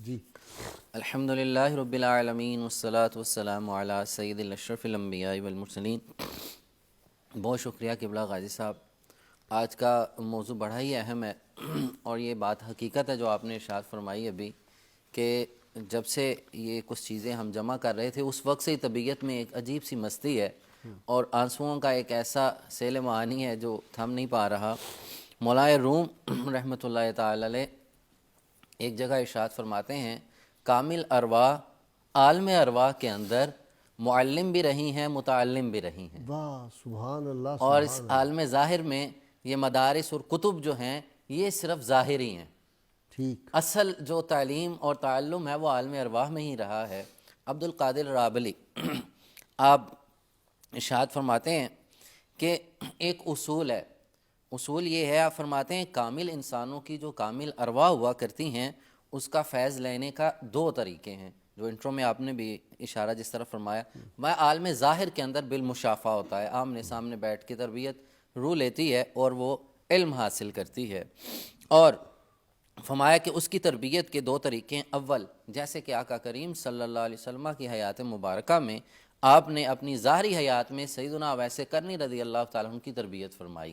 جی الحمدللہ رب العالمین والصلاة والسلام علی سید الاشرف الانبیاء والمرسلین۔ بہت شکریہ قبلہ غازی صاحب، آج کا موضوع بڑا ہی اہم ہے اور یہ بات حقیقت ہے جو آپ نے ارشاد فرمائی ابھی کہ جب سے یہ کچھ چیزیں ہم جمع کر رہے تھے اس وقت سے ہی طبیعت میں ایک عجیب سی مستی ہے اور آنسوؤں کا ایک ایسا سیل معانی ہے جو تھم نہیں پا رہا۔ مولا روم رحمۃ اللہ تعالی علیہ ایک جگہ ارشاد فرماتے ہیں کامل ارواح عالم ارواح کے اندر معلم بھی رہی ہیں متعلم بھی رہی ہیں، واہ سبحان اللہ اور اس سبحان اللہ۔ عالم ظاہر میں یہ مدارس اور کتب جو ہیں یہ صرف ظاہری ہیں، ٹھیک اصل جو تعلیم اور تعلم ہے وہ عالم ارواح میں ہی رہا ہے۔ عبد القادر رابلی آپ ارشاد فرماتے ہیں کہ ایک اصول ہے، اصول یہ ہے، آپ فرماتے ہیں کامل انسانوں کی جو کامل ارواح ہوا کرتی ہیں اس کا فیض لینے کا دو طریقے ہیں، جو انٹرو میں آپ نے بھی اشارہ جس طرح فرمایا، میں عالم ظاہر کے اندر بالمشافہ ہوتا ہے، آمنے سامنے بیٹھ کے تربیت روح لیتی ہے اور وہ علم حاصل کرتی ہے۔ اور فرمایا کہ اس کی تربیت کے دو طریقے ہیں، اول جیسے کہ آقا کریم صلی اللہ علیہ وسلم کی حیات مبارکہ میں آپ نے اپنی ظاہری حیات میں سیدنا اویس کرنی رضی اللہ تعالیٰ عنہ کی تربیت فرمائی،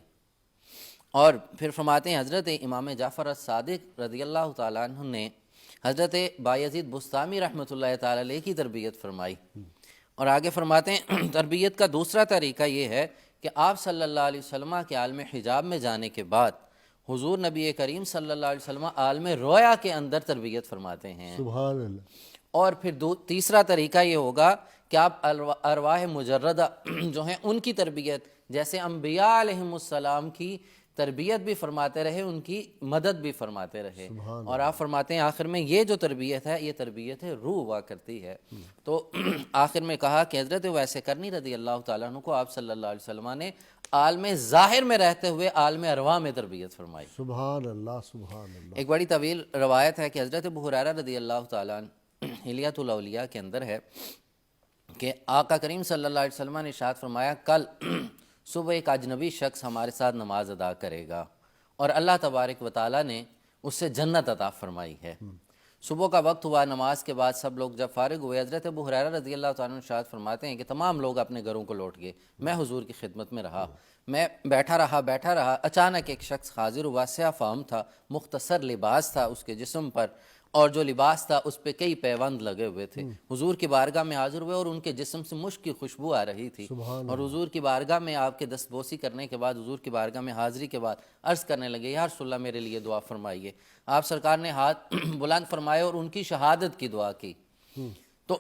اور پھر فرماتے ہیں حضرت امام جعفر الصادق رضی اللہ تعالیٰ عنہ نے حضرت بایزید بستامی رحمۃ اللہ تعالیٰ علیہ کی تربیت فرمائی، اور آگے فرماتے ہیں تربیت کا دوسرا طریقہ یہ ہے کہ آپ صلی اللہ علیہ وسلم کے عالم حجاب میں جانے کے بعد حضور نبی کریم صلی اللہ علیہ وسلم عالم رویا کے اندر تربیت فرماتے ہیں۔ سبحان اللہ۔ اور پھر تیسرا طریقہ یہ ہوگا کہ آپ ارواح مجردہ جو ہیں ان کی تربیت، جیسے انبیاء علیہم السلام کی تربیت بھی فرماتے رہے، ان کی مدد بھی فرماتے رہے، اور آپ فرماتے ہیں آخر میں یہ جو تربیت ہے یہ تربیت ہے روح ہوا کرتی ہے۔ تو آخر میں کہا کہ حضرت اویس کرنی رضی اللہ تعالیٰ عنہ کو آپ صلی اللہ علیہ وسلم نے عالم ظاہر میں رہتے ہوئے عالم ارواح میں تربیت فرمائی۔ سبحان اللہ سبحان اللہ۔ ایک بڑی طویل روایت ہے کہ حضرت ابو ہریرہ رضی اللہ تعالیٰ عنہ حلیۃ الاولیاء کے اندر ہے کہ آقا کریم صلی اللہ علیہ وسلم نے ارشاد فرمایا کل صبح ایک اجنبی شخص ہمارے ساتھ نماز ادا کرے گا اور اللہ تبارک و تعالیٰ نے اس سے جنت عطا فرمائی ہے۔ صبح کا وقت ہوا، نماز کے بعد سب لوگ جب فارغ ہوئے، حضرت ابو ہریرہ رضی اللہ تعالیٰ عنہ ارشاد فرماتے ہیں کہ تمام لوگ اپنے گھروں کو لوٹ گئے، میں حضور کی خدمت میں رہا، میں بیٹھا رہا، اچانک ایک شخص حاضر ہوا، سیاہ فام تھا، مختصر لباس تھا اس کے جسم پر، اور جو لباس تھا اس پہ کئی پیوند لگے ہوئے تھے۔ حضور کی بارگاہ میں حاضر ہوئے اور ان کے جسم سے مشک کی خوشبو آ رہی تھی، اور حضور کی بارگاہ میں آپ کے دستبوسی کرنے کے بعد، حضور کی بارگاہ میں حاضری کے بعد عرض کرنے لگے یا رسول اللہ میرے لیے دعا فرمائیے۔ آپ سرکار نے ہاتھ بلند فرمائے اور ان کی شہادت کی دعا کی۔ تو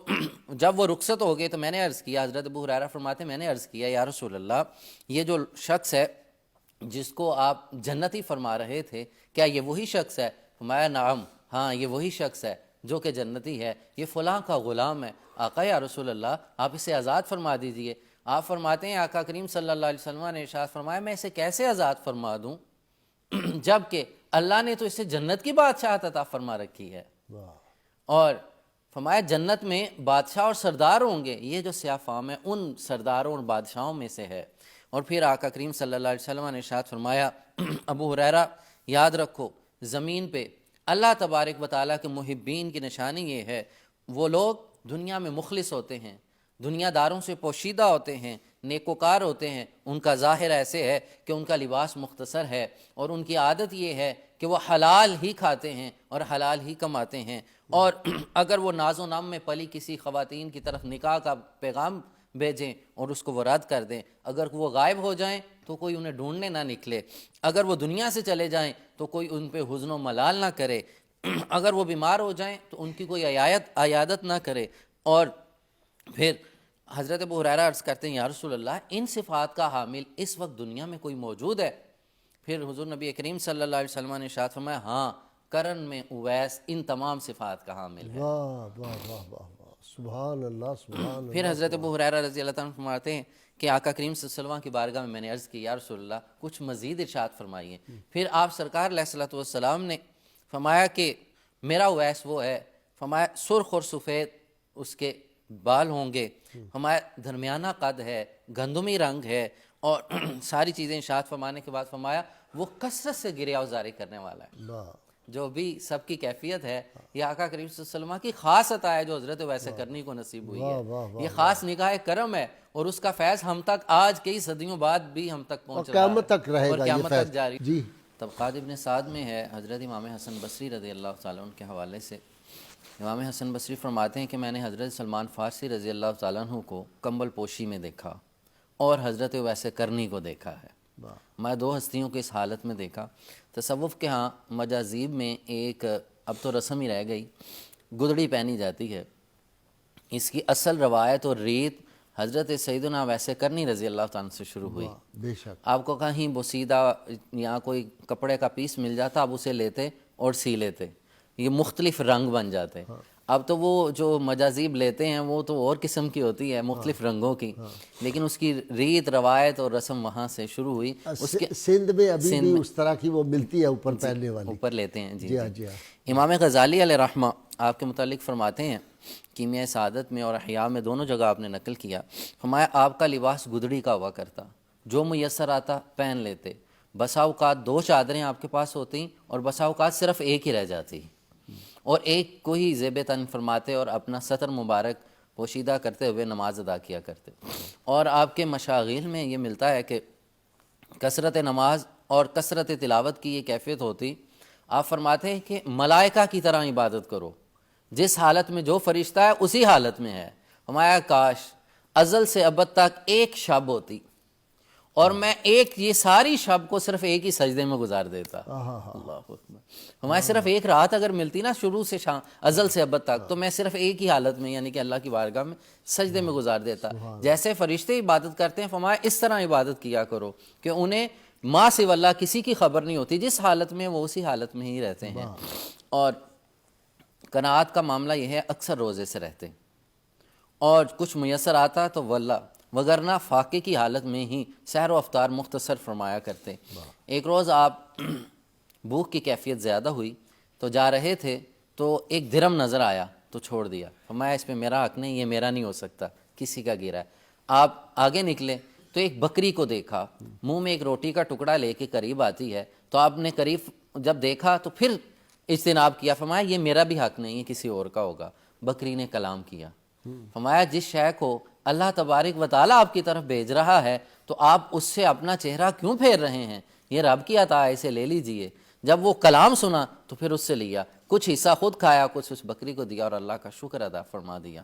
جب وہ رخصت ہو گئے تو میں نے عرض کیا، حضرت ابو ہریرہ فرماتے میں نے عرض کیا یا رسول اللہ یہ جو شخص ہے جس کو آپ جنتی فرما رہے تھے کیا یہ وہی شخص ہے؟ فرمایا نعم، ہاں یہ وہی شخص ہے جو کہ جنتی ہے، یہ فلاں کا غلام ہے۔ آقا یا رسول اللہ آپ اسے آزاد فرما دیجئے۔ آپ فرماتے ہیں آقا کریم صلی اللہ علیہ وسلم نے ارشاد فرمایا میں اسے کیسے آزاد فرما دوں جب کہ اللہ نے تو اسے جنت کی بادشاہت عطا فرما رکھی ہے، اور فرمایا جنت میں بادشاہ اور سردار ہوں گے، یہ جو سیاہ فام ہے ان سرداروں اور بادشاہوں میں سے ہے۔ اور پھر آقا کریم صلی اللہ علیہ وسلم نے ارشاد فرمایا ابو ہریرہ یاد رکھو زمین پہ اللہ تبارک و تعالیٰ کے محبین کی نشانی یہ ہے، وہ لوگ دنیا میں مخلص ہوتے ہیں، دنیا داروں سے پوشیدہ ہوتے ہیں، نیکوکار ہوتے ہیں، ان کا ظاہر ایسے ہے کہ ان کا لباس مختصر ہے اور ان کی عادت یہ ہے کہ وہ حلال ہی کھاتے ہیں اور حلال ہی کماتے ہیں، اور اگر وہ ناز و نام میں پلی کسی خواتین کی طرف نکاح کا پیغام بھیجیں اور اس کو وہ رد کر دیں، اگر وہ غائب ہو جائیں تو کوئی انہیں ڈھونڈنے نہ نکلے، اگر وہ دنیا سے چلے جائیں تو کوئی ان پہ حزن و ملال نہ کرے، اگر وہ بیمار ہو جائیں تو ان کی کوئی عیادت نہ کرے۔ اور پھر حضرت ابو ہریرہ عرض کرتے ہیں یا رسول اللہ ان صفات کا حامل اس وقت دنیا میں کوئی موجود ہے؟ پھر حضور نبی کریم صلی اللہ علیہ وسلم نے ارشاد فرمایا ہاں کرن میں اویس ان تمام صفات کا حامل ہے۔ واہ واہ واہ واہ واہ سبحان اللہ سبحان اللہ۔ پھر حضرت ابو ہریرہ رضی اللہ تعالیٰ عنہ فرماتے ہیں کہ آقا کریم صلی اللہ علیہ وسلم کی بارگاہ میں نے عرض کی یا رسول اللہ کچھ مزید ارشاد فرمائیے۔ پھر آپ سرکار علیہ الصلوۃ والسلام نے فرمایا کہ میرا اویس وہ ہے، فرمایا سرخ اور سفید اس کے بال ہوں گے، ہمارا درمیانہ قد ہے، گندمی رنگ ہے، اور ساری چیزیں ارشاد فرمانے کے بعد فرمایا وہ کثرت سے گریہ وزاری کرنے والا ہے۔ جو بھی سب کی کیفیت ہے یہ آقا کریم صلی اللہ علیہ وسلم کی خاص عطا ہے جو حضرت ویسے کرنی کو نصیب ہوئی ہے. یہ خاص نگاہ کرم ہے اور اس کا فیض ہم تک آج کئی صدیوں بعد بھی ہم تک پہنچ رہا ہے قیامت تک رہے اور گا قیامت یہ تک فیض. جاری. جی طبقات ابن سعد میں ہے حضرت امام حسن بصری رضی اللہ تعالیٰ عنہ کے حوالے سے. امام حسن بصری فرماتے ہیں کہ میں نے حضرت سلمان فارسی رضی اللہ تعالیٰ عنہ کو کمبل پوشی میں دیکھا اور حضرت ویسے کرنی کو دیکھا ہے. میں دو ہستیوں کو اس حالت میں دیکھا. تصوف کے ہاں مجازیب میں ایک اب تو رسم ہی رہ گئی گدڑی پہنی جاتی ہے. اس کی اصل روایت اور ریت حضرت سیدنا ویسے کرنی رضی اللہ تعالیٰ عنہ سے شروع ہوئی. بے شک. آپ کو کہیں بوسیدہ یا کوئی کپڑے کا پیس مل جاتا آپ اسے لیتے اور سی لیتے, یہ مختلف رنگ بن جاتے. اب تو وہ جو مجازیب لیتے ہیں وہ تو اور قسم کی ہوتی ہے مختلف رنگوں کی, لیکن اس کی ریت روایت اور رسم وہاں سے شروع ہوئی. اس کے سندھ میں ابھی بھی اس طرح کی وہ ملتی ہے اوپر پہننے والی. اوپر لیتے ہیں. جی ہاں جی ہاں. امام غزالی علیہ رحمہ آپ کے متعلق فرماتے ہیں کیمیہ سعادت میں اور احیاء میں دونوں جگہ آپ نے نقل کیا, فرمایا آپ کا لباس گدڑی کا ہوا کرتا, جو میسر آتا پہن لیتے. بسا اوقات 2 چادریں آپ کے پاس ہوتی اور بسا اوقات صرف ایک ہی رہ جاتی اور ایک کو ہی زیب تن فرماتے اور اپنا سطر مبارک پوشیدہ کرتے ہوئے نماز ادا کیا کرتے. اور آپ کے مشاغل میں یہ ملتا ہے کہ کثرت نماز اور کثرت تلاوت کی یہ کیفیت ہوتی. آپ فرماتے ہیں کہ ملائکہ کی طرح عبادت کرو, جس حالت میں جو فرشتہ ہے اسی حالت میں ہے. ہمارا کاش ازل سے ابد تک ایک شب ہوتی اور میں یہ ساری شب کو صرف ایک ہی سجدے میں گزار دیتا. اللہ اکبر. ہمارے صرف ایک رات اگر ملتی نا شروع سے ازل سے ابد تک تو میں صرف ایک ہی حالت میں یعنی کہ اللہ کی بارگاہ میں سجدے میں گزار دیتا. جیسے فرشتے عبادت کرتے ہیں فرمایا اس طرح عبادت کیا کرو کہ انہیں ماں سے واللہ کسی کی خبر نہیں ہوتی, جس حالت میں وہ اسی حالت میں ہی رہتے ہیں. اور قناعت کا معاملہ یہ ہے اکثر روزے سے رہتے اور کچھ میسر آتا تو واللہ, وگرنہ فاقے کی حالت میں ہی سحر و افطار مختصر فرمایا کرتے. ایک روز آپ بھوک کی کیفیت زیادہ ہوئی تو جا رہے تھے تو ایک درم نظر آیا تو چھوڑ دیا. فرمایا اس پہ میرا حق نہیں, یہ میرا نہیں ہو سکتا, کسی کا گرا ہے. آپ آگے نکلے تو ایک بکری کو دیکھا منہ میں ایک روٹی کا ٹکڑا لے کے قریب آتی ہے, تو آپ نے قریب جب دیکھا تو پھر اجتناب کیا. فرمایا یہ میرا بھی حق نہیں ہے, کسی اور کا ہوگا. بکری نے کلام کیا. فرمایا جس شے کو اللہ تبارک و تعالیٰ آپ کی طرف بھیج رہا ہے تو آپ اس سے اپنا چہرہ کیوں پھیر رہے ہیں, یہ رب کی عطا ہے, اسے لے لیجئے. جب وہ کلام سنا تو پھر اس سے لیا, کچھ حصہ خود کھایا, کچھ اس بکری کو دیا اور اللہ کا شکر ادا فرما دیا.